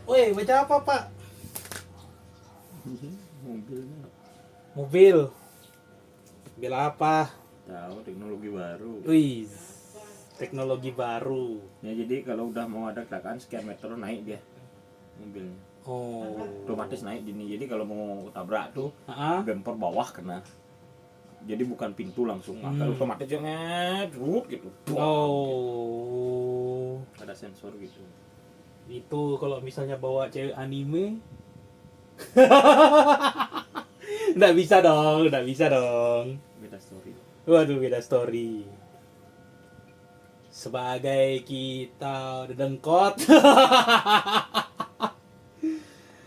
Woi, baca apa, Pak? Mobilnya Mobil. Mobil apa? tahu teknologi baru. Wih, teknologi baru. Ya jadi kalau udah mau ada kecelakaan sekian meter naik dia mobilnya. Oh. Otomatis naik gini. Jadi kalau mau tabrak tuh Ah, bumper bawah kena. Jadi bukan pintu langsung, kalau Hmm. otomatis yang ngedrut gitu. oh. Ada sensor gitu. Itu kalau misalnya bawa cewek anime. Nggak bisa dong, nggak bisa dong. Beda story. Waduh, beda story. Sebagai kita dedengkot,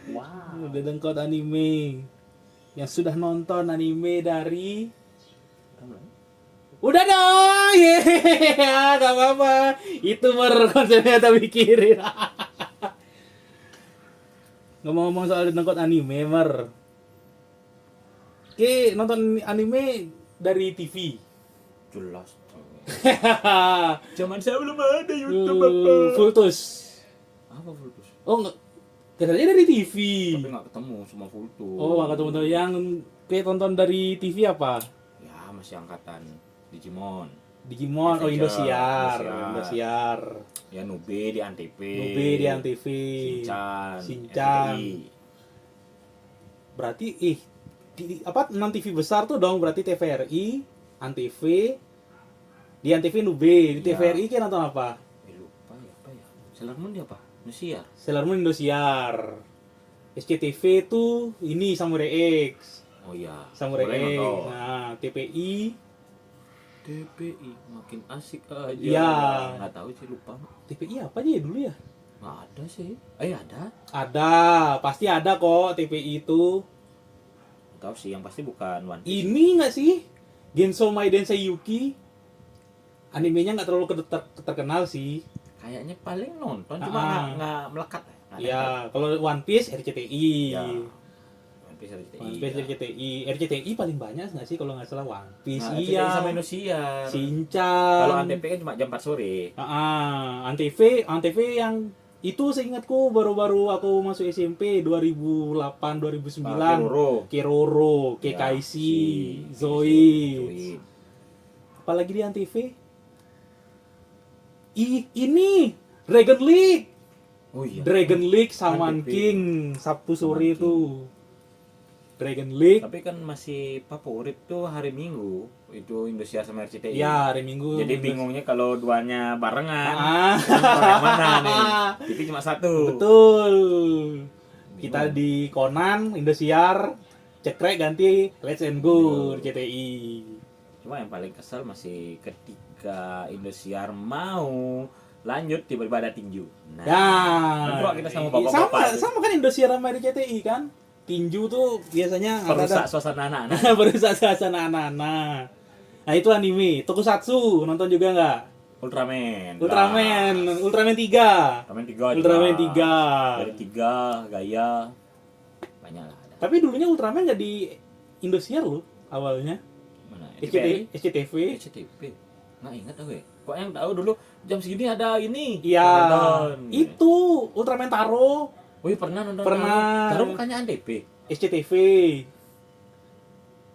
Wow. dedengkot anime yang sudah nonton anime dari udah dong, yeah, gak apa-apa. Itu konsepnya tak pikirin. Ngomong-ngomong soal nonton anime, Oke, nonton anime dari TV. Jelas. Zaman saya belum ada YouTube apa. Fultus. Apa Fultus? Oh, enggak. Katanya dari TV. Tapi nggak ketemu sama Fultus. Oh, nggak ketemu yang kayak tonton dari TV apa? Ya masih angkatan Digimon. Digimon, oh Indosiar. Indosiar. Ya Nube di Antv. Nube di Antv. Shinchan. RRI. Berarti apa 6 TV besar tuh dong, berarti TVRI, Antv, di Antv Nube, di Iya. TVRI kayak nonton apa? Lupa ya apa ya. Sailor Moon dia apa? Indosiar. Sailor Moon Indosiar. SCTV tuh ini Samurai X. Oh iya. Samurai Boleh X. nonton. Nah, TPI. TPI makin asik aja. Iya. Nggak tahu sih, lupa. TPI apa aja ya dulu ya? Nggak ada sih. Ada. Ada, pasti ada kok TPI itu. Nggak tahu sih, yang pasti bukan One Piece. Ini nggak sih? Gensou Maidensei Yuki. Animenya nggak terlalu terkenal sih. Kayaknya paling nonton, cuma nggak melekat. Nggak nempel. Ya, kalau One Piece RCTI. Ya. One Piece RCTI. One Piece RCTI. RCTI paling banyak nggak sih kalau nggak salah One Piece. Nah, Iya. RCTI sama Indosiar. Shinchan. Kalau Antv kan cuma jam 4 sore. Antv yang itu seingatku baru-baru aku masuk SMP 2008 2009. Keroro, Kekaishi, Zoid. Apalagi di Antv? Ini Dragon League. Oh iya. Dragon League sama Antv. King Sabtu sore Saman King. itu. Dragon League. Tapi kan masih favorit tuh hari Minggu itu Indosiar sama RCTI. Ya, hari Minggu. Jadi bingungnya kalau duanya barengan. Ah. Nonton yang mana nih? TV cuma satu. Betul. Bingung. Kita di Conan, Indosiar, cekrek ganti Let's and Go Betul. RCTI. Cuma yang paling kesel masih ketika Indosiar mau lanjut tiba-tiba ada tinju. Nah, bentrok kita sama bapak-bapak. sama kan Indosiar sama RCTI kan? Tinju tuh biasanya Perusak suasana anak-anak. perusak suasana anak-anak. Nah, itu anime. Tokusatsu nonton juga nggak? Ultraman. Ultraman 3. Ultraman 3. Ultraman 3. Dari 3 Gaya banyak lah ada. Tapi dulunya Ultraman nggak di Indosiar loh awalnya. Mana? SCTV. SCTV. Nggak ingat aku ya. Kok yang tahu dulu jam segini ada ini. Iya. Nonton. Itu Ultraman Taro. Oh iya, pernah nonton. Pernah. Taruh bukannya Antv.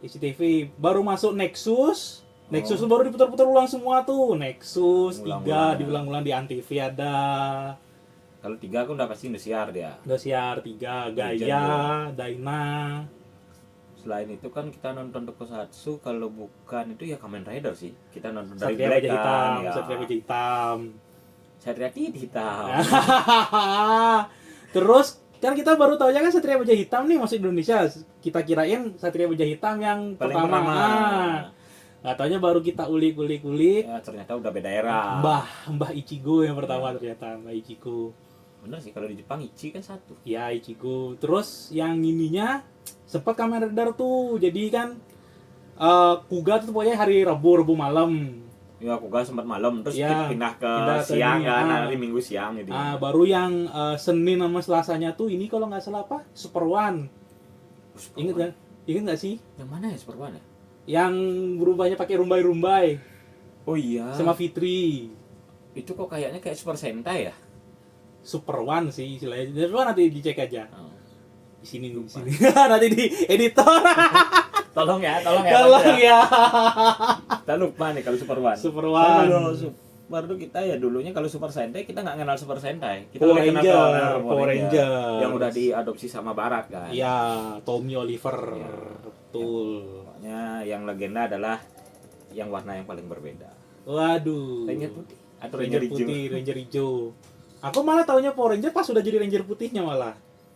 SCTV baru masuk Nexus. Nexus tuh baru diputar-putar ulang semua tuh. Nexus 3 Ulang-ulang. diulang-ulang di Antv ada. Kalau 3 aku udah pasti Indosiar dia. Indosiar 3, Legend Gaya, Daina. Selain itu kan kita nonton Tokusatsu, kalau bukan itu ya Kamen Rider sih. Kita nonton dari Satria Black Baja Hitam, kan, ya. Satria Baja Hitam. Satria Titik Hitam. Terus kan kita baru tahu ya kan Satria Baja Hitam nih masuk Indonesia. Kita kirain Satria Baja Hitam yang Paling pertama. pertama. Nggak taunya baru kita ulik. Ya, ternyata udah beda era. Mbah Ichigo yang pertama ternyata, Mbah Ichigo. Bener sih, kalau di Jepang Ichi kan satu. Ya Ichigo. Terus yang ininya sempat Kamen Rider tuh. Jadi kan Kuga tuh pokoknya hari Rabu malam. Ya aku kan sempat malam, terus Ya, pindah ke pindah ke siang ini, kan, hari Minggu siang jadi. Baru yang Senin sama Selasanya tuh ini kalau nggak salah apa? Super One. Ingat kan? Ingat nggak sih? Yang mana ya Super One ya? Yang berubahnya pakai rumbai-rumbai Oh iya. sama Fitri. Itu kok kayaknya kayak Super Sentai ya? Super One sih istilahnya. Coba nanti dicek aja. Oh. Di sini di sini. Nanti di editor. Tolong ya. Tolong ya. Kita lupa nih kalau Super One. Super Soalnya One. Kalau Super tuh kita ya dulunya kalau Super Sentai kita nggak kenal Super Sentai. Kita Power lebih kenal Ranger, ke Power Ranger. yang udah diadopsi sama Barat kan. Iya, Tommy Oliver. Iya. Betul. Pokoknya yang legenda adalah yang warna yang paling berbeda. Waduh. Ranger putih atau Ranger Ranger hijau. putih, Ranger hijau. Aku malah taunya Power Ranger pas sudah jadi Ranger putihnya malah.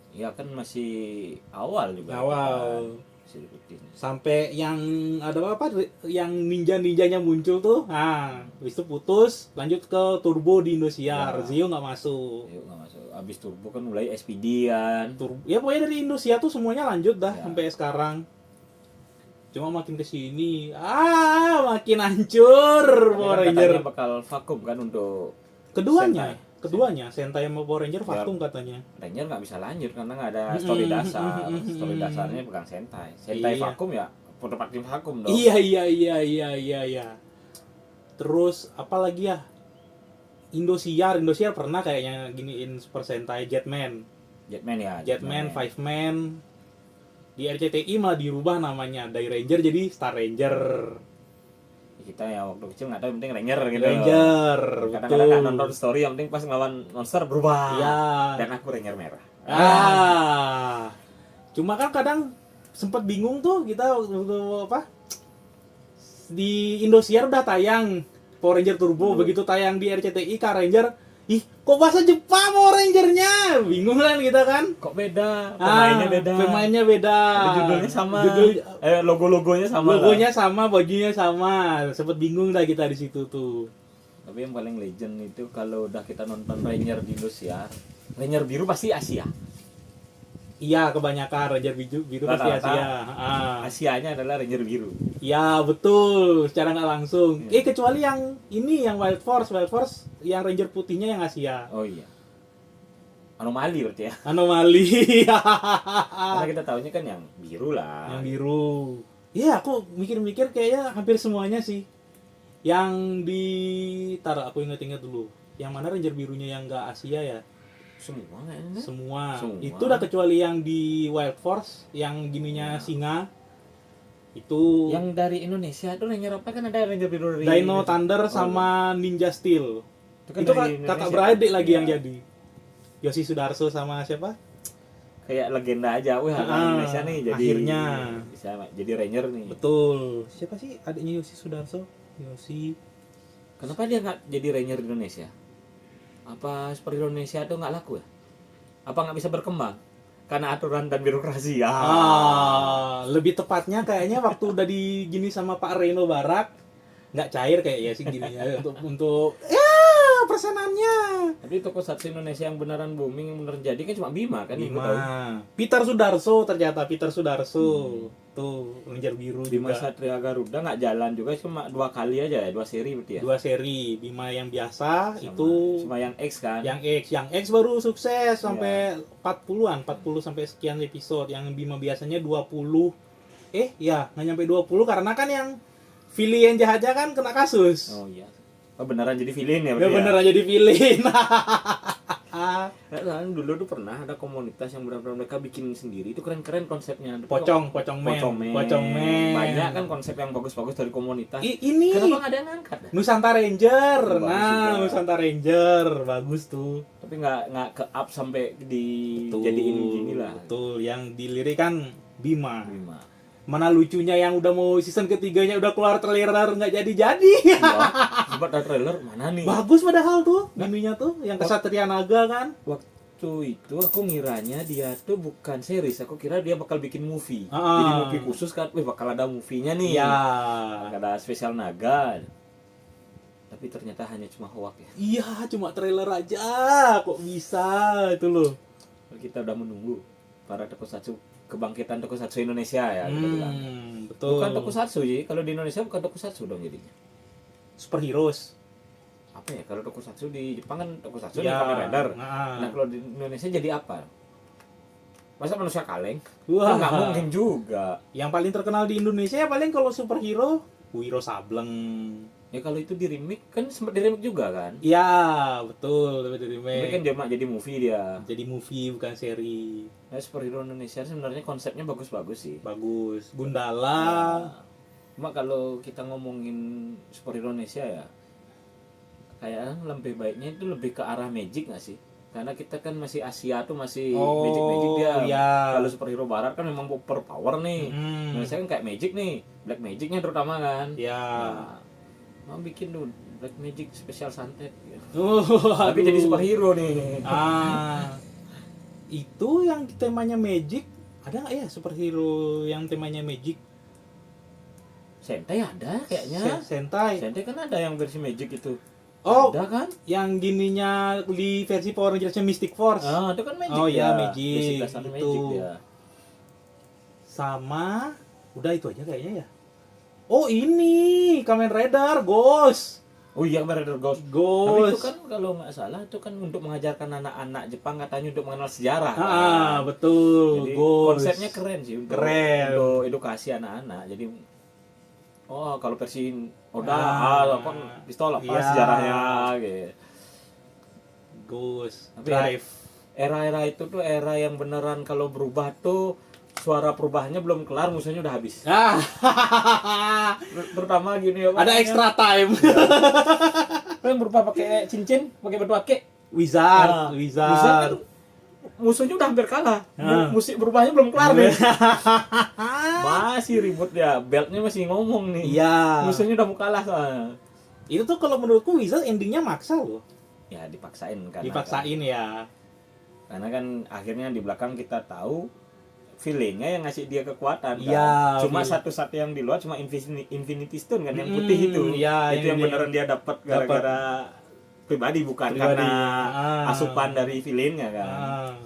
Iya kan masih awal juga. Awal. Masih putih. Sampai yang ada apa yang ninjanya muncul tuh. Nah, habis itu putus, lanjut ke Turbo di Indosiar. Ya. Zio nggak masuk. Yuk nggak masuk. Abis Turbo kan mulai SPD kan. Turbo. Ya pokoknya dari Indosiar tuh semuanya lanjut dah Ya. sampai sekarang. Cuma makin kesini, makin hancur Power Ranger. Katanya bakal vakum kan untuk Keduanya, Sentai. Sentai sama Power Ranger vakum katanya. Ranger nggak bisa lanjut karena nggak ada story dasar. Story dasarnya bukan Sentai. Sentai Iya. vakum ya, Protopatim vakum dong. Iya. Terus apa lagi ya? Indosiar pernah kayaknya giniin Super Sentai Jetman, Jetman ya. Jetman, Five Man. Di RCTI malah dirubah namanya dari Ranger jadi Star Ranger. Kita ya waktu kecil nggak tahu, yang penting Ranger gitu. Ranger, Kadang-kadang nggak betul. nonton story, yang penting pas ngelawan monster berubah. Iya. Dan aku Ranger merah. Cuma kan kadang sempat bingung tuh kita waktu apa? Di Indosiar udah tayang Power Ranger Turbo, begitu tayang di RCTI Car Ranger, ih kok bahasa Jepang Power Rangernya? Bingung kan kita kan? Kok beda? Pemainnya beda. Tapi judulnya sama. Logo-logonya sama. Logonya sama, bajunya sama. Sempet bingung dah kita di situ tuh. Tapi yang paling legend itu kalau udah kita nonton Ranger di Indosiar, Ranger biru pasti Asia. Iya, kebanyakan Ranger biru pasti Rata-rata Asia. Asianya adalah Ranger biru. Ya betul, secara nggak langsung. Iya. Kecuali yang ini yang Wild Force yang Ranger putihnya yang Asia. Oh iya. Anomali berarti ya. Anomali. Karena kita tahunya kan yang biru lah. Yang biru. Iya, aku mikir-mikir kayaknya hampir semuanya sih. Yang di aku ingat-ingat dulu. Yang mana Ranger birunya yang nggak Asia ya? Semua kayaknya. Semua. Semua. Itu udah kecuali yang di Wild Force yang gininya Ya. singa. Itu Yang dari Indonesia tuh Ranger apa kan ada Ranger biru dari Dino Thunder Oh, sama Ninja Steel. kan Itu dari kakak Indonesia. beradik lagi Iya. yang jadi. Yosi Sudarso sama siapa? Kayak legenda aja. Wih, Indonesia nih jadi akhirnya. bisa jadi Ranger nih. Betul. Siapa sih adiknya Yosi Sudarso? Yosi. Kenapa dia nggak jadi Ranger di Indonesia? Apa seperti Indonesia tuh nggak laku ya? Apa nggak bisa berkembang? Karena aturan dan birokrasi ya. Lebih tepatnya kayaknya waktu udah digini sama Pak Reno Barak nggak cair kayaknya sih gininya untuk persenannya. Tapi tokusatsu Indonesia yang beneran booming, yang beneran jadi kan cuma Bima kan yang gue tahu. Peter Sudarso ternyata Peter Sudarso. Tuh Ranger biru Bima juga. Satria Garuda nggak jalan juga, cuma 2 kali aja ya, 2 seri berarti ya. 2 seri, Bima yang biasa Sama- itu cuma yang X kan. yang X baru sukses sampai 40 sampai sekian episode. Yang Bima biasanya 20. Ya, nggak nyampe 20 karena kan yang Philly yang jahatnya kan kena kasus. Oh iya. Oh beneran jadi villain ya Ya berarti. beneran jadi villain. Nah, kan dulu tuh pernah ada komunitas yang benar-benar mereka bikin sendiri, itu keren-keren konsepnya. Pocong Man. Banyak kan konsep yang bagus-bagus dari komunitas. Ini Kenapa nggak ada yang ngangkat? Nusantara Ranger. Bagus juga. Nusantara Ranger bagus tuh. Tapi nggak ke up sampai dijadiin gini lah. Betul, yang dilirik kan Bima. Bima. Mana lucunya yang udah mau season ketiganya udah keluar trailer nggak jadi-jadi. Iya. Coba ada trailer mana nih? Bagus padahal tuh Biminya tuh yang Kesatria Naga kan. Waktu itu aku ngiranya dia tuh bukan series, aku kira dia bakal bikin movie. Ah. Jadi movie khusus kan, bakal ada movie-nya nih. Iya. Ada spesial naga. Tapi ternyata hanya cuma hoak ya. Iya, cuma trailer aja. Kok bisa itu loh. Kita udah menunggu para tokusatsu, kebangkitan tokusatsu Indonesia ya kita bilang. Betul. Bukan tokusatsu sih, kalau di Indonesia bukan tokusatsu dong jadinya. Superheroes. Apa ya, kalau tokusatsu di Jepang kan tokusatsu Ya. nih Kamen Rider. Nah. Nah kalau di Indonesia jadi apa? Masa manusia kaleng? Wah. Nggak mungkin juga. Yang paling terkenal di Indonesia ya paling kalau superhero Wiro Sableng. Ya kalau itu di remake kan sempat di remake juga kan. Iya, betul, dari Remake kan remake. dia mah jadi movie dia. Jadi movie bukan seri. Nah, superhero Indonesia sebenarnya konsepnya bagus-bagus sih. Bagus. Ya, Gundala. cuma kalau kita ngomongin superhero Indonesia ya, kayaknya lebih baiknya itu lebih ke arah magic nggak sih? Karena kita kan masih Asia tuh masih magic dia. Iya. Kalau superhero Barat kan memang super power nih. Indonesia kan kayak magic nih, black magicnya terutama kan. Ya. Nah, mau bikin tuh black magic spesial santet. Tapi Tapi jadi superhero nih. Itu yang temanya magic. Ada nggak ya superhero yang temanya magic? Sentai ada kayaknya. Sentai. Sentai kan ada yang versi magic itu. Oh, Ada kan? yang gininya di versi Power Rangers Mystic Force. Ah, itu kan magic. Oh iya, ya. magic. Basic dasarnya Itu. magic dia. Sama udah itu aja kayaknya ya. Oh, ini Kamen Rider Ghost. Oh iya, Rider Ghost. Tapi Ghost. itu kan kalau nggak salah itu kan untuk mengajarkan anak-anak Jepang katanya untuk mengenal sejarah. Betul. Jadi Ghost. konsepnya keren sih untuk, Keren. untuk edukasi anak-anak. Jadi kalau versi Oda apa pistol apa iya. sejarahnya gitu. Ghost. Tapi Drive. Era-era itu tuh era yang beneran kalau berubah tuh suara perubahannya belum kelar musuhnya udah habis. Terutama gini ya. Ada extra time. Yang berupa pakai cincin, pakai batu ake. Wizard. Wizard kan musuhnya udah hampir kalah. Musik berubahnya belum kelar nih. Masih ribut ya, beltnya masih ngomong nih. Iya. Musuhnya udah mau kalah soalnya. Itu tuh kalau menurutku Wizard endingnya maksa loh. Ya dipaksain kan. Dipaksain ya. Karena kan akhirnya di belakang kita tahu villainnya yang ngasih dia kekuatan kan. Iya, Cuma villain. satu-satu yang di luar cuma Infinity Stone kan yang putih itu. Iya, Itu yang beneran dia dapat gara-gara pribadi bukan Pribadi. karena asupan dari villainnya kan.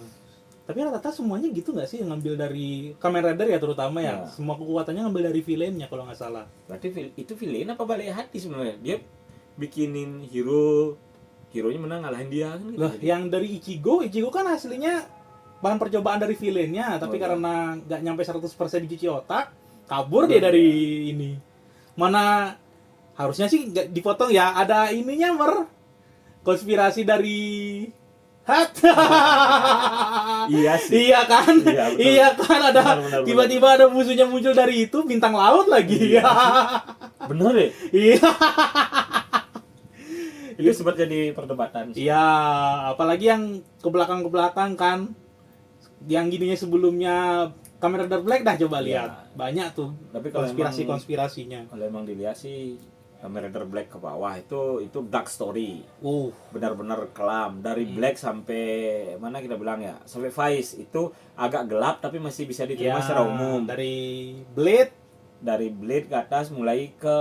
Tapi rata-rata semuanya gitu nggak sih ngambil dari Kamen Rider ya terutama ya. Ya. Semua kekuatannya ngambil dari villainnya kalau nggak salah. Berarti itu villain apa balik hati sebenarnya? Dia bikinin hero-nya menang ngalahin dia kan gitu. Loh, yang dari Ichigo kan aslinya bahan percobaan dari villainnya, tapi iya. karena nggak nyampe 100% dicuci otak, kabur dia dari ini. Mana harusnya sih nggak dipotong ya, ada ininya konspirasi dari Hat. Iya sih. Iya kan? Iya, betul. Iya kan ada Benar, tiba-tiba ada musuhnya muncul dari itu bintang laut lagi. Iya. Bener ya? Iya. Itu sempat jadi perdebatan. Iya, apalagi yang ke belakang kan. Yang gininya sebelumnya Kamen Rider Black dah coba lihat. Banyak tuh Tapi kalau konspirasinya. Kalau emang dilihat sih Kamen Rider Black ke bawah itu dark story. Benar-benar kelam dari Black sampai mana kita bilang ya, sampai Vice itu agak gelap tapi masih bisa diterima secara umum. Dari Blade ke atas mulai ke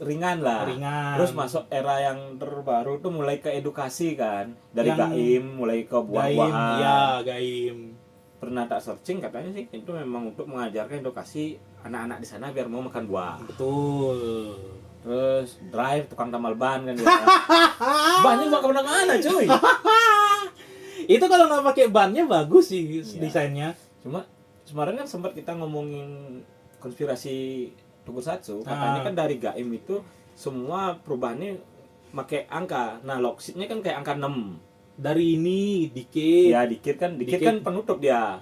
ringan lah. Terus masuk era yang terbaru tuh mulai ke edukasi kan. Dari Gaim mulai ke buah-buahan. Iya, Gaim. Pernah tak searching katanya sih itu memang untuk mengajarkan edukasi anak-anak di sana biar mau makan buah. Betul. Terus Drive tukang tambal ban kan ya. Bannya gak kemana-mana cuy. Itu kalau nggak pakai bannya bagus sih desainnya. Cuma kemarin kan sempat kita ngomongin konspirasi Tokusatsu, katanya kan dari Gaim itu semua perubahannya pakai angka. Nah, locksheetnya kan kayak angka 6. Dari ini dikit. Ya, dikit kan penutup dia.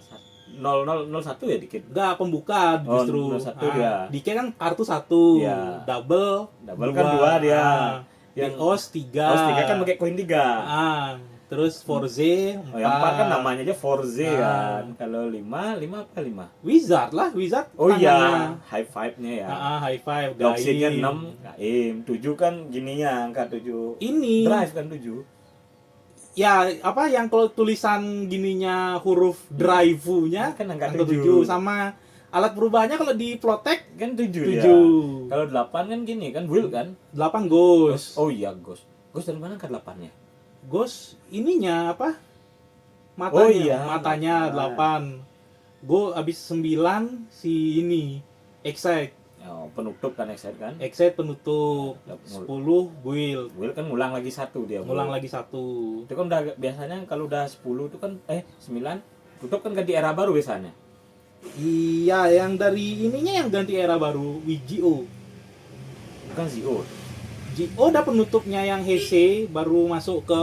0001 ya dikit. Enggak, pembuka justru. 01 dia. Dikit kan kartu 1. Ya. Double Kan 2 dia. Yang OS 3. OS 3 kan pakai koin 3. Terus 4Z 4. Yang 4 kan namanya aja 4Z kan. Kalau 5 apa 5? Wizard. Oh iya, high five-nya ya. High five. Locksheetnya 6, Gaim. 7 kan gininya angka 7. Ini Drive kan 7. Ya, apa yang kalau tulisan gininya huruf drive-nya Kan angka 7 sama alat perubahannya kalau di Plotek kan 7 7. ya. Kalau 8 kan gini kan wheel kan. 8 Ghost. Oh iya Ghost. Ghost dari mana angka 8-nya? Ghost ininya apa? Matanya. Oh iya, Matanya 8. Go habis 9 si ini Excite. Oh, penutup kan Excite kan. Excite penutup. 10 Build. Wheel kan ngulang lagi 1 dia. Ngulang lagi 1. Itu kan udah biasanya kalau udah 10 itu kan 9 tutup kan ganti era baru biasanya. Iya, yang dari ininya yang ganti era baru WGO. Bukan Zio. G.O. udah penutupnya yang Heisei, baru masuk ke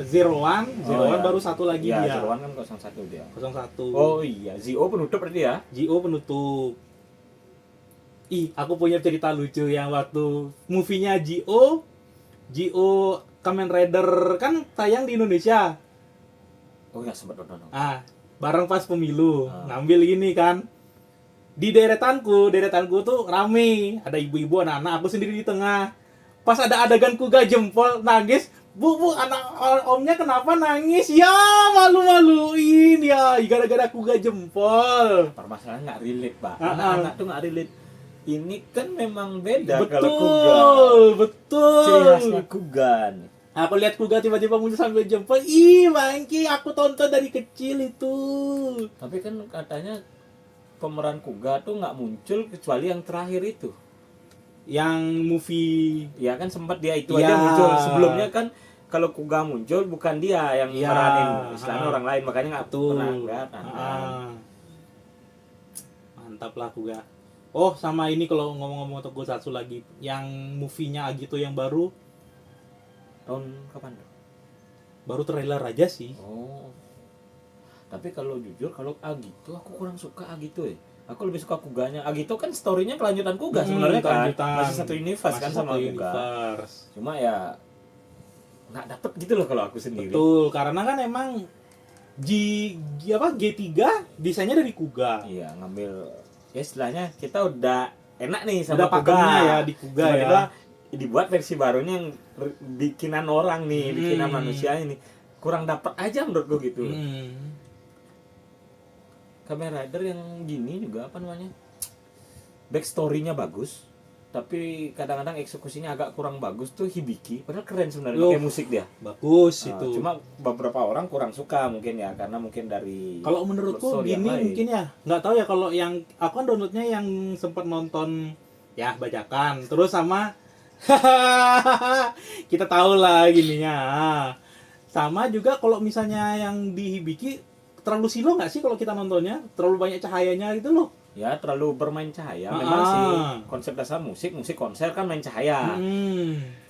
Zero One. Zero One ya. baru satu lagi Ya, dia. Zero One kan 01 dia. 01. Oh iya, Zio penutup berarti ya? G.O. penutup. Ih, aku punya cerita lucu yang waktu movie-nya G.O. Kamen Rider kan tayang di Indonesia. Oh ya, sempat nonton. Bareng pas pemilu, ngambil ini kan. Di deretanku tuh rame, ada ibu-ibu, anak-anak, aku sendiri di tengah. Pas ada adegan kuga jempol nangis, bu, anak omnya kenapa nangis? Ya malu-maluin ya, gara-gara kuga jempol. Permasalahan nggak relate, Pak. Anak-anak tuh nggak relate. Ini kan memang beda Betul, kalau kuga. betul. Ciri khasnya kuga nih. Aku lihat kuga tiba-tiba muncul sambil jempol. Ih, Bangki, aku tonton dari kecil itu. Tapi kan katanya pemeran kuga tuh nggak muncul kecuali yang terakhir itu. Yang movie Ya kan sempat dia itu Ya. aja muncul. Sebelumnya kan kalau kuga muncul bukan dia yang Ya. meranin, istilahnya orang lain, makanya nggak betul. pernah kelihatan. Mantap lah kuga. Oh, sama ini kalau ngomong-ngomong Tokusatsu lagi, yang movie-nya Agito yang baru Tahun kapan tuh? baru trailer aja sih. Oh. Tapi kalau jujur kalau Agito aku kurang suka Agito ya. Aku lebih suka kuganya. Agito kan story-nya kelanjutan kuga sebenarnya kan. kelanjutan. Masih satu universe kan sama kuga. universe. Cuma ya nggak dapet gitu loh kalau aku sendiri. Betul, karena kan emang G3 desainnya dari kuga. Iya, ngambil ya istilahnya kita udah enak nih sama Udah kuga. pakemnya ya di kuga Tiba-tiba ya. dibuat versi barunya yang bikinan orang nih, bikinan manusia ini kurang dapet aja menurutku gitu. Kamen Rider yang gini juga apa namanya? Backstory-nya bagus, tapi kadang-kadang eksekusinya agak kurang bagus tuh Hibiki. Padahal keren sebenarnya pakai musik dia. Bagus Nah, itu. cuma beberapa orang kurang suka mungkin ya karena mungkin dari Kalau menurutku story yang gini lain. mungkin ya, nggak tahu ya kalau yang aku kan downloadnya yang sempat nonton ya bajakan, terus sama kita tahu lah gininya. Sama juga kalau misalnya yang di Hibiki terlalu silo nggak sih kalau kita nontonnya, terlalu banyak cahayanya gitu loh. Ya terlalu bermain cahaya memang sih. Konsep dasar musik konser kan main cahaya.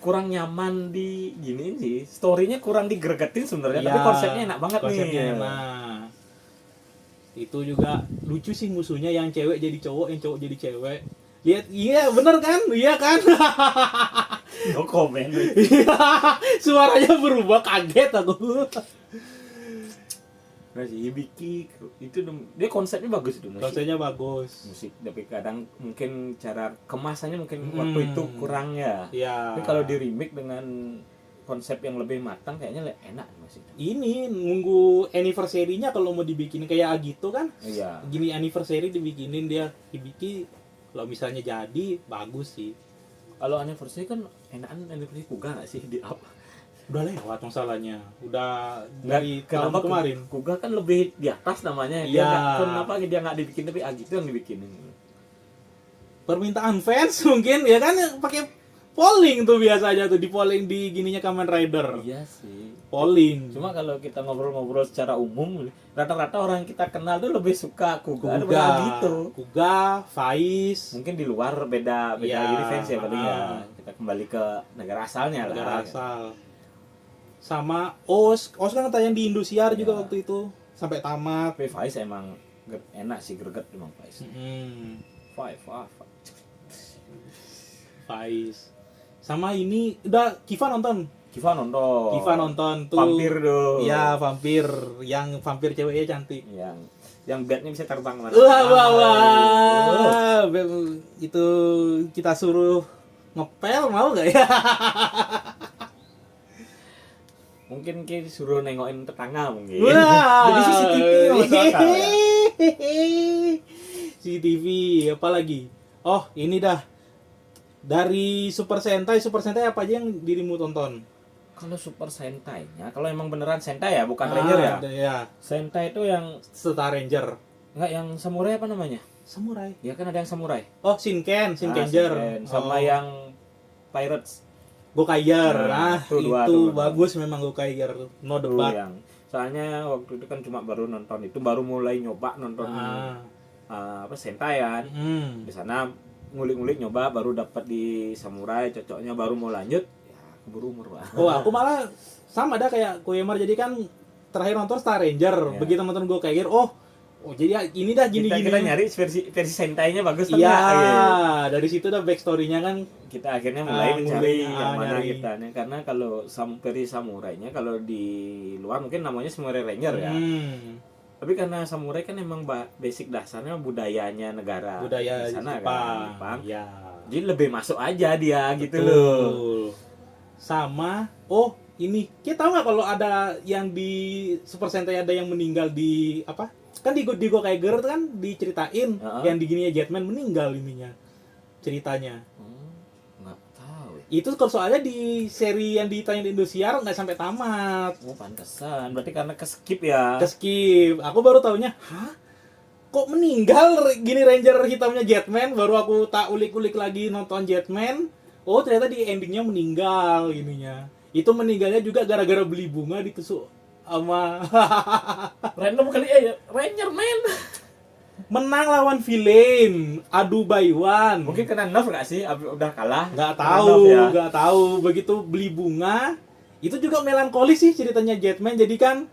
Kurang nyaman di gini sih. Story-nya kurang digeregetin sebenarnya, tapi konsepnya enak banget konsepnya nih. enak. Itu juga lucu sih musuhnya, yang cewek jadi cowok, yang cowok jadi cewek. Lihat, iya bener kan? Iya kan? No comment. Suaranya berubah, kaget aku. Nah, si Hibiki itu dia konsepnya bagus itu musik. Konsepnya bagus. Musik tapi kadang mungkin cara kemasannya mungkin waktu itu kurang ya. Iya. Tapi kalau di remake dengan konsep yang lebih matang kayaknya enak musik. Ini nunggu anniversary-nya kalau mau dibikin kayak Agito kan? Iya. Gini anniversary dibikinin dia Hibiki, kalau misalnya jadi bagus sih. Kalau anniversary kan enakan anniversary kuga nggak sih di up? Udah lewat masalahnya. Udah dari tahun Kenapa kemarin. Kuga kan lebih di atas namanya. Dia kenapa dia nggak dibikin tapi Agito yang dibikinin? Permintaan fans mungkin ya kan, pakai polling tuh biasanya tuh, di polling di gininya Kamen Rider. Iya sih. Polling. Cuma kalau kita ngobrol-ngobrol secara umum, rata-rata orang yang kita kenal tuh lebih suka Kuga daripada Kuga, Agito. Kuga, Faiz. Mungkin di luar beda Ya, universe ya paling ya. Kita kembali ke negara asalnya Negara lah. asal. Sama Os kan tayang di Indosiar juga waktu itu sampai tamat. Tapi Faiz emang enak sih, greget emang Faiz. Faiz. Sama ini udah Kiva nonton. Kiva nonton tuh. Vampir dong. Iya, vampir. Yang vampir ceweknya cantik. Yang bednya bisa terbang mana? Wah. Itu kita suruh ngepel mau nggak ya? Mungkin kita suruh nengokin tetangga mungkin. Wah. Jadi CCTV masuk akal ya. CCTV apa lagi? Oh, ini dah. Dari Super Sentai apa aja yang dirimu tonton? Kalau Super Sentai-nya, kalau emang beneran Sentai ya, bukan Ranger ya? Ya. Sentai itu yang Star Ranger. enggak yang samurai apa namanya? Samurai. Ya kan ada yang samurai. Oh, Shinkenger. Shinken. Sama yang Pirates. Gokaiger. Itu itu bagus memang Gokaiger. No debat. Yang soalnya waktu itu kan cuma baru nonton itu, baru mulai nyoba nonton apa Sentai kan. Di sana ngulik-ngulik nyoba baru dapat di Samurai cocoknya baru mau lanjut ya keburu umur Pak. Oh, aku malah sama dah kayak Koyemar, jadi kan terakhir nonton Star Ranger. Iya. Begitu nonton gue kayak oh jadi ini dah gini-gini. Kita nyari versi Sentai-nya bagus Iya, gitu. dari situ dah backstory-nya kan. Kita akhirnya mulai mencari yang mana nyari. kita nih karena kalau versi samurainya kalau di luar mungkin namanya Samurai Ranger ya. Tapi karena samurai kan emang basic dasarnya budayanya negara Budaya di sana Jepang. kan Jepang. Ya. Jadi lebih masuk aja dia gitu Betul. loh. Sama ini kita tahu nggak kalau ada yang di Super Sentai ada yang meninggal di apa? Kan di Gokaiger kan diceritain yang di gininya Jetman meninggal ininya ceritanya. Nggak tahu. Itu kalau soalnya di seri yang ditayang di Indosiar nggak sampai tamat. Oh pantesan. Berarti karena keskip ya. Keskip. Aku baru taunya, hah? Kok meninggal gini Ranger hitamnya Jetman? Baru aku tak ulik-ulik lagi nonton Jetman. Oh ternyata di endingnya meninggal ininya. Itu meninggalnya juga gara-gara beli bunga ditusuk sama Random kali Ranger man. menang lawan villain adu by one. Mungkin kena nerf nggak sih? Udah kalah. Nggak Kena tahu, nerf ya? nggak tahu. Begitu beli bunga, itu juga melankolis sih ceritanya Jetman. Jadi kan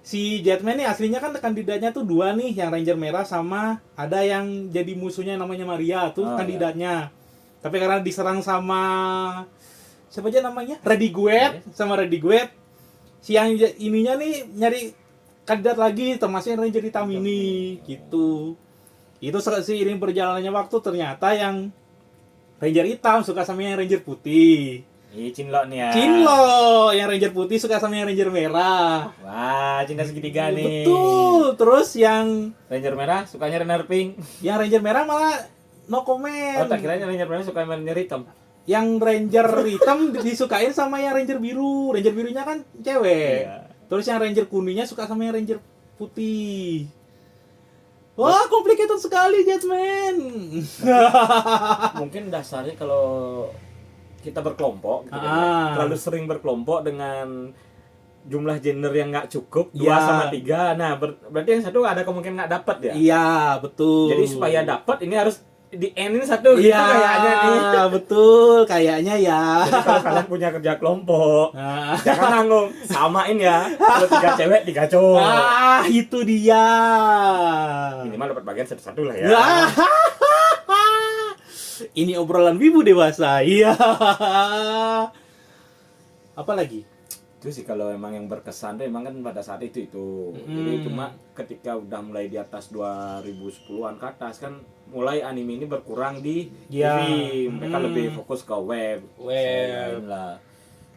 si Jetman nih aslinya kan kandidatnya tuh 2 nih, yang Ranger merah sama ada yang jadi musuhnya namanya Maria tuh kandidatnya. Tapi karena diserang sama siapa aja namanya? Rediguet sama Rediguet. Si yang ininya nih nyari kandidat lagi termasuk yang Ranger hitam ini gitu. Itu seiring berjalannya waktu ternyata yang Ranger hitam suka sama yang Ranger putih. Ih, Cinlok nih ya. Cinlok, yang Ranger putih suka sama yang Ranger merah. Wah, cinta segitiga nih. Betul. Terus yang Ranger merah sukanya Ranger pink. yang Ranger merah malah no comment. Oh, tak kiranya Ranger merah suka Ranger hitam. Yang Ranger hitam disukain sama yang Ranger biru. Ranger birunya kan cewek. Iya. Terus yang Ranger kuningnya suka sama yang Ranger putih. Wah, complicated sekali Jetman. Mungkin dasarnya kalau kita berkelompok gitu kan, terlalu sering berkelompok dengan jumlah gender yang nggak cukup 2 sama 3. Nah, berarti yang satu ada kemungkinan nggak dapat ya. Iya, betul. Jadi supaya dapat ini harus di endin satu gitu kayaknya nih. Betul, kayaknya ya. Jadi kalau kalian punya kerja kelompok, jangan nanggung, samain ya. Kalau 3 cewek, 3 cowok. Itu dia. Minimal dapat bagian satu-satu lah ya. Ini obrolan wibu dewasa. Iya. Apa lagi? Itu sih kalau emang yang berkesan tuh emang kan pada saat itu. Jadi cuma ketika udah mulai di atas 2010-an ke atas kan mulai anime ini berkurang di TV. Mereka lebih fokus ke web lah.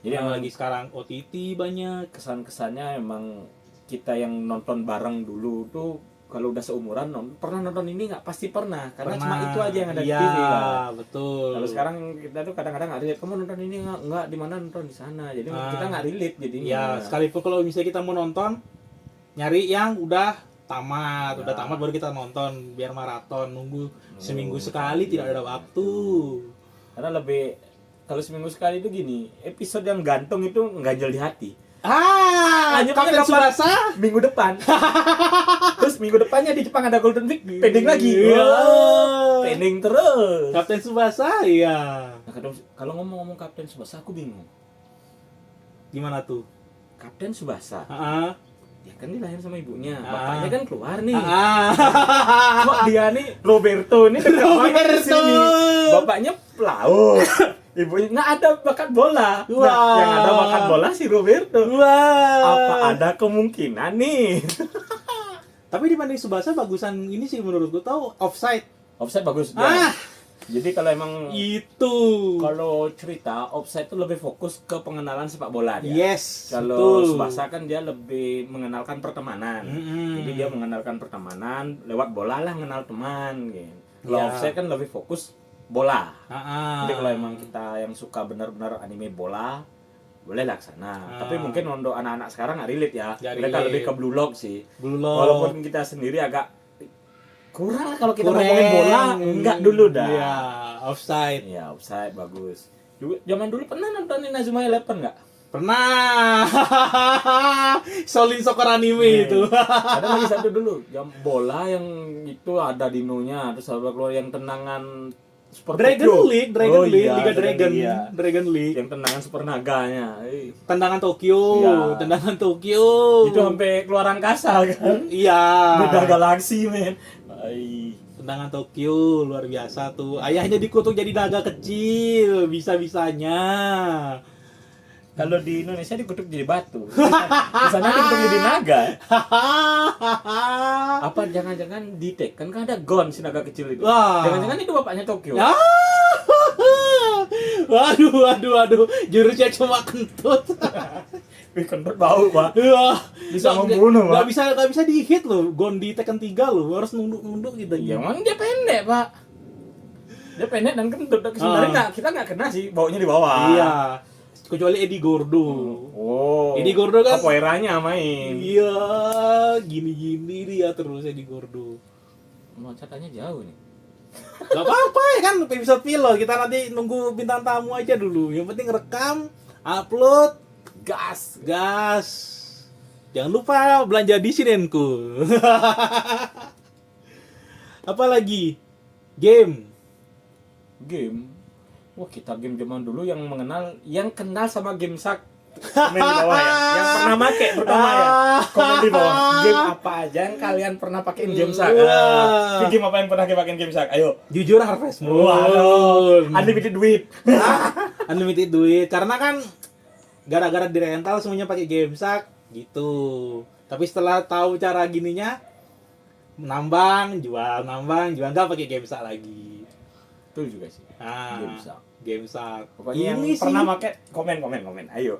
Jadi yang emang lagi sekarang OTT banyak. kesan-kesannya emang kita yang nonton bareng dulu tuh kalau udah seumuran pernah nonton ini nggak? Pasti pernah karena cuma itu aja yang ada di TV kan. Betul. Kalau sekarang kita tuh kadang-kadang nggak relate, kamu nonton ini nggak di mana nonton di sana, jadi kita nggak relate jadinya. Ya sekalipun kalau misalnya kita mau nonton nyari yang udah tamat baru kita nonton biar maraton nunggu seminggu sekali tidak ada waktu. Karena lebih kalau seminggu sekali itu gini, episode yang gantung itu nganjel di hati. Kapten Tsubasa minggu depan. Terus minggu depannya di Jepang ada Golden Week, pending lagi. Pending terus. Kapten Tsubasa, iya. Nah, kalau ngomong-ngomong Kapten Tsubasa aku bingung. Gimana tuh? Kapten Tsubasa. Ya kan dia lahir sama ibunya. Bapaknya kan keluar nih. Kok dia nih Roberto nih sini. Bapaknya pelaut. Ibunya nggak ada bakat bola. Nah, yang ada bakat bola si Roberto. Apa ada kemungkinan nih? Tapi dibanding Tsubasa bagusan ini sih menurut gue tahu Offside. Offside bagus dia. Jadi kalau emang itu kalau cerita Offside itu lebih fokus ke pengenalan sepak bola dia. Yes. Kalau Tsubasa kan dia lebih mengenalkan pertemanan. Jadi dia mengenalkan pertemanan lewat bola lah, mengenal teman gitu. Kalau Offside kan lebih fokus bola. Jadi kalau emang kita yang suka benar-benar anime bola, boleh laksana. Tapi mungkin untuk anak-anak sekarang nggak relate ya. Mereka lebih ke Blue Lock sih. Walaupun kita sendiri agak kurang kalau kita ngomongin bola, enggak dulu dah. Iya, Offside. Iya, Offside bagus. Zaman dulu pernah nontonin Azuma Eleven nggak? Pernah. Solin soccer anime itu. Ada lagi satu dulu, jam bola yang itu ada dinonya, terus ada keluar yang tendangan Super Dragon Tokyo. League, Oh iya, Liga Dragon, iya. Dragon League. Yang tendangan super naganya. Tendangan Tokyo, Iya. tendangan Tokyo. Itu sampai keluar angkasa kan. Iya. Beda galaksi, men. Ai. Tendangan Tokyo luar biasa tuh. Ayahnya dikutuk jadi naga kecil, bisa-bisanya. Kalau di Indonesia dikutuk jadi batu. Di sana dikutuk jadi naga. Apa jangan-jangan di Tekken kan ada Gon si naga kecil itu. Wah. Jangan-jangan itu bapaknya Tokyo. Ya. Waduh. Jurusnya cuma kentut. Wih, kentut bau, Pak. Wah, Bisa membunuh, Pak. Gak bisa di-hit loh. Gon di Tekken 3 loh. Harus nunduk-nunduk gitu. Ya, emang dia pendek, Pak. Dia pendek dan kentut. Sebenarnya kita nggak kena sih, baunya di bawah. Iya. Kecuali Eddie Gordo. Oh. Eddie Gordo kan capoeiranya main. iya, gini-gini dia terus Eddie Gordo. Loncatannya jauh nih. Gak apa-apa ya kan episode filo. Kita nanti nunggu bintang tamu aja dulu. Yang penting rekam, upload, Gas. gas. Jangan lupa belanja di Sinenku. Apa lagi? Game. Wah, kita game zaman dulu yang kenal sama game sak. Komen di bawah ya. Yang pernah make pertama ya. Komen di bawah. Game apa aja yang kalian pernah pakein game sak? Wah. Game apa yang pernah pakein game sak? Ayo. Jujur Harvest Moon. Waduh. Unlimited duit. Unlimited duit. Karena kan gara-gara di rental semuanya pakai GameShark gitu. Tapi setelah tahu cara gininya nambang, jual nggak pakai GameShark lagi. Betul juga sih. Nah, Game sak. GameShark. Pokoknya yang Ini sih, pernah make komen. Ayo.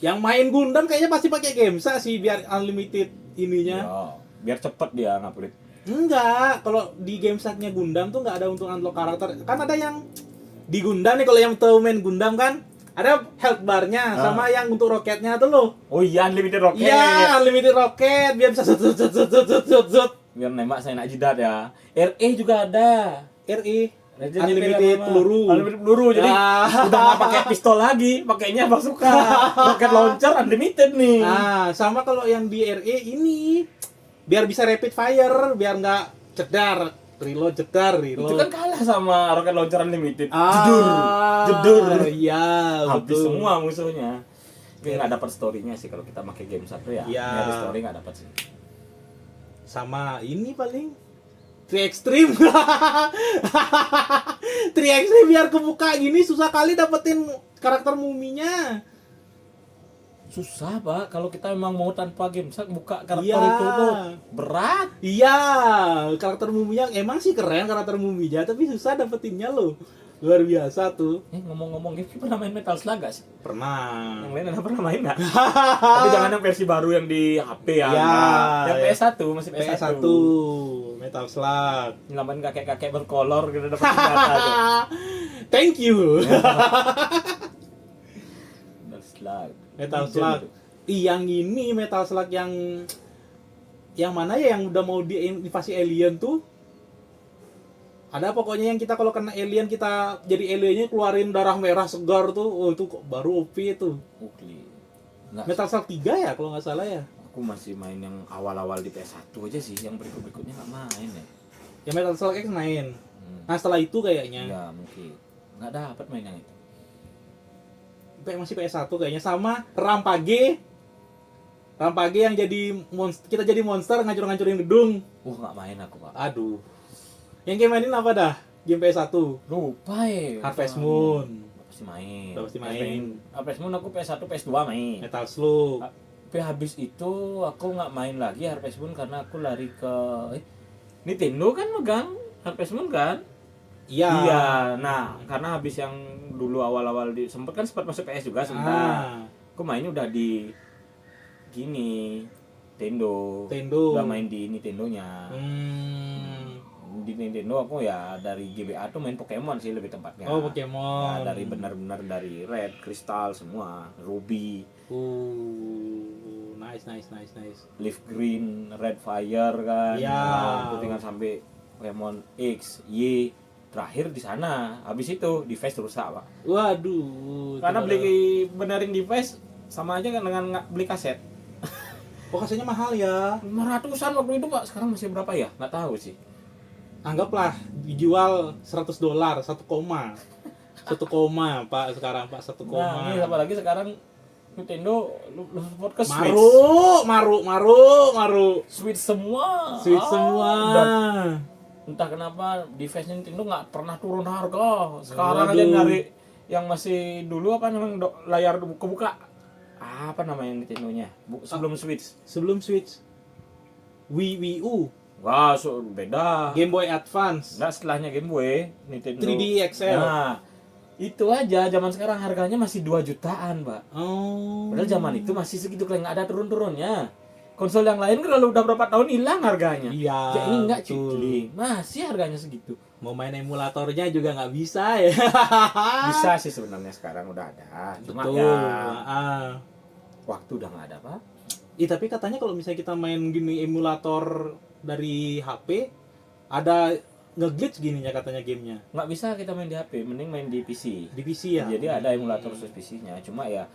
yang main Gundam kayaknya pasti pakai GameShark sih biar unlimited ininya. Ya, biar cepet dia ngupload. Enggak, kalau di GameShark-nya Gundam tuh nggak ada untuk unlock karakter. Kan ada yang di Gundam nih, kalau yang tahu main Gundam kan ada health bar-nya sama yang untuk roketnya tuh loh. Oh iya, unlimited rocket. Iya, unlimited roket biar bisa zut. Biar nembak saya nak jidat ya. RE juga ada. RI Legend unlimited apa? peluru. Unlimited peluru. Jadi Ah. udah nggak pakai pistol lagi, pakainya bazooka. Rocket launcher unlimited nih. Nah, sama kalau yang di RE ini biar bisa rapid fire, biar nggak jedar, reload. Itu kan kalah sama rocket launcher unlimited. Ah, Jedur. Iya, Habis betul. semua musuhnya. Tapi nggak dapat story-nya sih kalau kita pakai game satu ya. Iya. Nyari story nggak dapat sih. Sama ini paling Tri Extreme. Tri Extreme biar kebuka gini susah kali dapetin karakter muminya. Susah, Pak. Kalau kita memang mau tanpa game sak buka karakter Iya. itu tuh berat. Iya, karakter muminya emang sih keren karakter muminya, tapi susah dapetinnya loh. Luar biasa tuh. Ngomong-ngomong game, pernah main Metal Slug gak sih? Pernah. Yang lain ada pernah main nggak? Tapi jangan yang versi baru yang di HP ya. Ya, Yang ya. PS1 masih PS1. PS1 Metal Slug. Nyelamatin kakek-kakek berkolor gitu dapat senjata tuh. Thank you. Metal Slug. Metal Legend Slug. itu. Yang ini Metal Slug yang mana ya yang udah mau diinvasi alien tuh? Ada pokoknya yang kita kalau kena alien kita jadi aliennya keluarin darah merah segar tuh. Oh, itu kok baru OP itu. Oke. Nggak, Metal Slug 3 ya kalau nggak salah ya. aku masih main yang awal-awal di PS1 aja sih, yang berikut-berikutnya nggak main ya. Yang Metal Slug X main. Hmm. Nah, setelah itu kayaknya Ya mungkin nggak dapat main yang itu. masih PS1 kayaknya sama Rampage yang jadi monster, kita jadi monster ngancur-ngancurin gedung. Nggak main aku, Pak. Aduh. Yang game mainin apa dah? Game PS1. Lupa ya. Harvest Moon. Pasti main. Udah pasti main. Harvest Moon aku PS1, PS2 main. Metal Slug. Tapi habis itu aku nggak main lagi Harvest Moon karena aku lari ke Nintendo kan megang Harvest Moon kan? Iya. Iya. Nah, karena habis yang dulu awal-awal sempat masuk PS juga sebentar. Aku mainnya udah di gini Nintendo. Udah main di Nintendo-nya. Di Nintendo aku ya dari GBA tuh main Pokemon sih lebih tepatnya. Oh, Pokemon. Ya, dari benar-benar dari Red, Crystal semua, Ruby, Nice. Leaf Green, Red Fire kan. Iya. Nah, aku tinggal sampai Pokemon X, Y, terakhir di sana. Habis itu device rusak, Pak. Waduh. Karena itu beli benerin device sama aja kan dengan beli kaset. kasetnya mahal ya. 500-an waktu itu, Pak. Sekarang masih berapa ya? Nggak tahu sih. anggaplah dijual $100, 1 koma. 1 koma, Pak, sekarang, Pak, 1 koma. Nah, ini apalagi sekarang Nintendo lu support ke Switch. Maru. Switch semua. Switch semua. Dan entah kenapa device Nintendo nggak pernah turun harga. Sekarang aja Waduh. nyari yang masih dulu apa namanya layar kebuka. Apa namanya Nintendo-nya? Sebelum Switch. Sebelum Switch. Wii U, Wah, beda. Game Boy Advance, Nah, setelahnya Game Boy, Nintendo 3D XL. Nah, itu aja zaman sekarang harganya masih 2 jutaan, Pak. Oh. Padahal zaman itu masih segitu, nggak ada turun-turunnya. Konsol yang lain kan kalau udah berapa tahun hilang harganya. Iya. Ya ini enggak betul. cuy. Masih harganya segitu. Mau main emulatornya juga nggak bisa ya. Bisa sih sebenarnya sekarang udah ada. Cuma Betul. ya Ah. waktu udah nggak ada, Pak. Tapi katanya kalau misalnya kita main gini emulator dari HP, ada nge-glitch gininya katanya gamenya. Nggak bisa kita main di HP, mending main di PC. Di PC ya. Jadi ada emulator khusus PC-nya. Cuma ya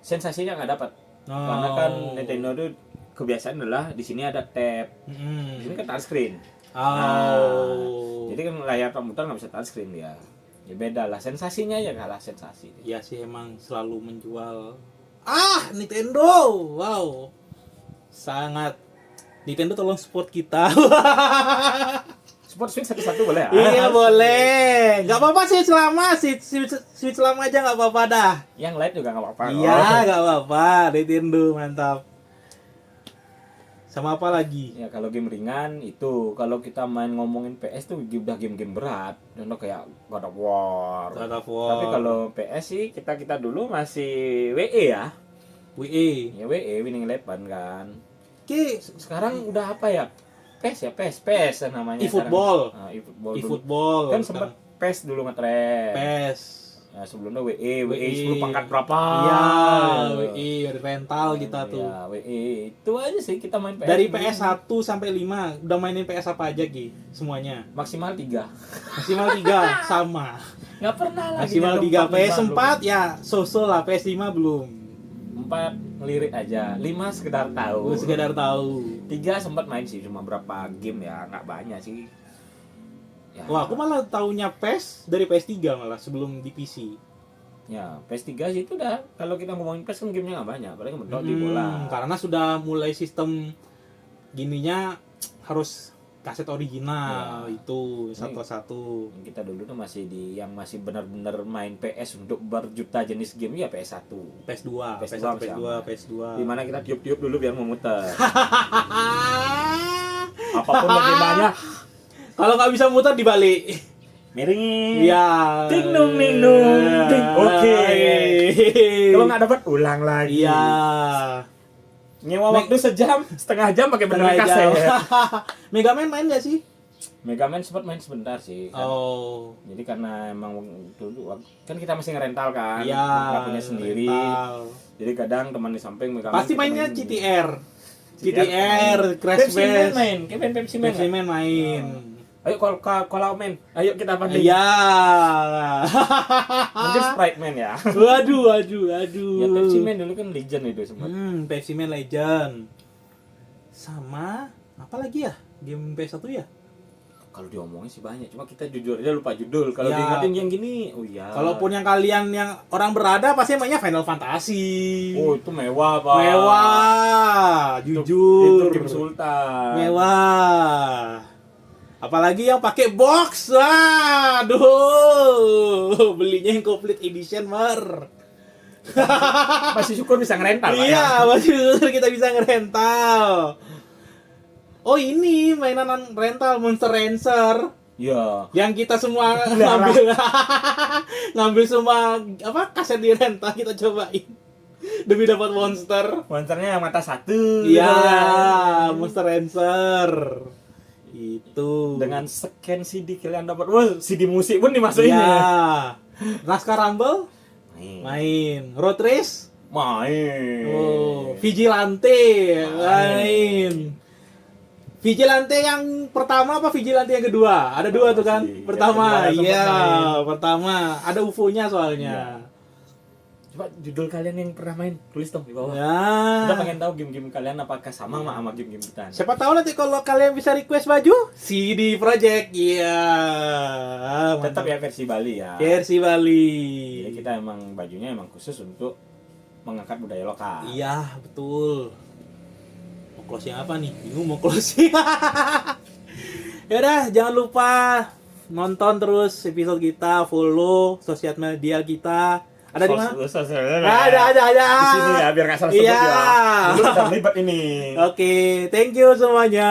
sensasinya nggak dapat. Oh. Karena kan Nintendo itu kebiasaan adalah di sini ada tab. Mm-mm. Di sini kan touchscreen. Oh. Jadi kan layar komputer nggak bisa touchscreen dia. Ya beda lah, sensasinya ya kalah sensasi. Ya sih emang selalu menjual. Nintendo. Wow. Sangat. Nintendo tolong support kita. Support Switch satu-satu boleh ya? Iya boleh. Gak apa-apa sih selama Switch selama aja nggak apa-apa dah. Yang lain juga nggak apa-apa. Iya nggak apa-apa. Nintendo mantap. Sama apa lagi? Ya kalau game ringan itu, kalau kita main ngomongin PS tuh udah game-game berat. Contoh kayak God of War. God of War. Tapi kalau PS sih kita dulu masih WE ya. WE. Ya WE Winning Eleven kan. Oke. Sekarang udah apa ya? PES namanya. eFootball. Nah, eFootball. eFootball. Kan sempat PES dulu ngetren. PES. Nah, sebelumnya WE 10 pangkat berapa? Iya, WE rental kita tuh. Ya, WE itu aja sih kita main PS. Dari PS 1 sampai 5 udah mainin PS apa aja Ki? Semuanya. Maksimal 3. Maksimal 3 sama. Nggak pernah lah. Maksimal 3 PS 4 ya so-so lah, PS 5 belum. 4 ngelirik aja, 5 sekedar tahu. Sekedar tahu. 3 sempat main sih, cuma berapa game ya, nggak banyak sih. Ya. Wah, aku malah taunya PES dari PS3 malah sebelum di PC. Ya, PS3 sih itu udah. Kalau kita ngomongin PS kan gamenya nggak banyak, paling mentok di bola. Karena sudah mulai sistem gininya harus kaset original Ya. Itu satu-satu. Kita dulu tuh masih yang masih benar-benar main PS untuk berjuta jenis game ya PS1. PS2, PS2 PS1, masih PS2, aman. PS2. Dimana kita tiup-tiup dulu biar memutar. Apapun pertimbangannya, Kalau nggak bisa muter dibalik. miring. Iya. Ting nung ning nung. Ting. Oke. Kalau nggak dapat ulang lagi. Iya. Nyewa waktu sejam, setengah jam pakai beneran Setengah kaset. jam. Mega Man main nggak sih? Mega Man sempat main sebentar sih. Kan. Oh. Jadi karena emang dulu kan kita masih ngerental kan, Iya. nggak punya sendiri. rental. Jadi kadang teman di samping Mega Man. Pasti kita mainnya main. GTR. GTR, Crash Pepsi Man Bash. main, kayak main Pepsi Man. Pepsi Man main. Ayo kalau main, ayo kita banding. Iya. Mungkin Sprite Man ya. Waduh. Ya Pepsi Man dulu kan legend itu sempat. Pepsi Man Legend. Sama apa lagi ya? Game PS1 ya? Kalau diomongin sih banyak, cuma kita jujur aja lupa judul. Kalau Ya. diingatin yang gini, oh iya. Kalaupun yang kalian yang orang berada pasti mainnya Final Fantasy. Oh itu mewah pak. Mewah, Itu jujur. game Sultan. Mewah. Apalagi yang pakai box. Waduh. Belinya yang complete edition, Mer. Masih syukur bisa ngerental pak. Iya, masih kita bisa ngerental. Oh, ini mainan rental Monster Rancher. Iya. Yang kita semua ngambil ngambil semua apa kaset di rental kita cobain demi dapat monster. Monsternya yang mata satu. Iya, Gitu. Monster Rancher. Itu. Dengan scan CD kalian dapat. Wah, CD musik pun dimasukin. Iya. Naskah Rumble Main. main. Road Race Main. oh, Vigilante main. Vigilante yang pertama apa Vigilante yang kedua? Ada dua tuh kan? Yang Pertama, kedua sempat iya, main. pertama. Ada UFO-nya soalnya. Coba judul kalian yang pernah main tulis dong di bawah. Ya. Kita pengen tahu game-game kalian apakah sama sama game-game kita. Siapa tahu nanti kalau kalian bisa request baju CD Projekt. Iya. Tetap ya versi Bali ya. Versi Bali. Jadi kita emang bajunya emang khusus untuk mengangkat budaya lokal. Iya, betul. Mau closing apa nih? Bingung mau closing. Ya udah, jangan lupa nonton terus episode kita, follow sosial media kita. Ada di mana? Ada. Di sini ya, biar nggak salah sebut Iya. ya. Dulu udah terlibat ini. Oke, thank you semuanya.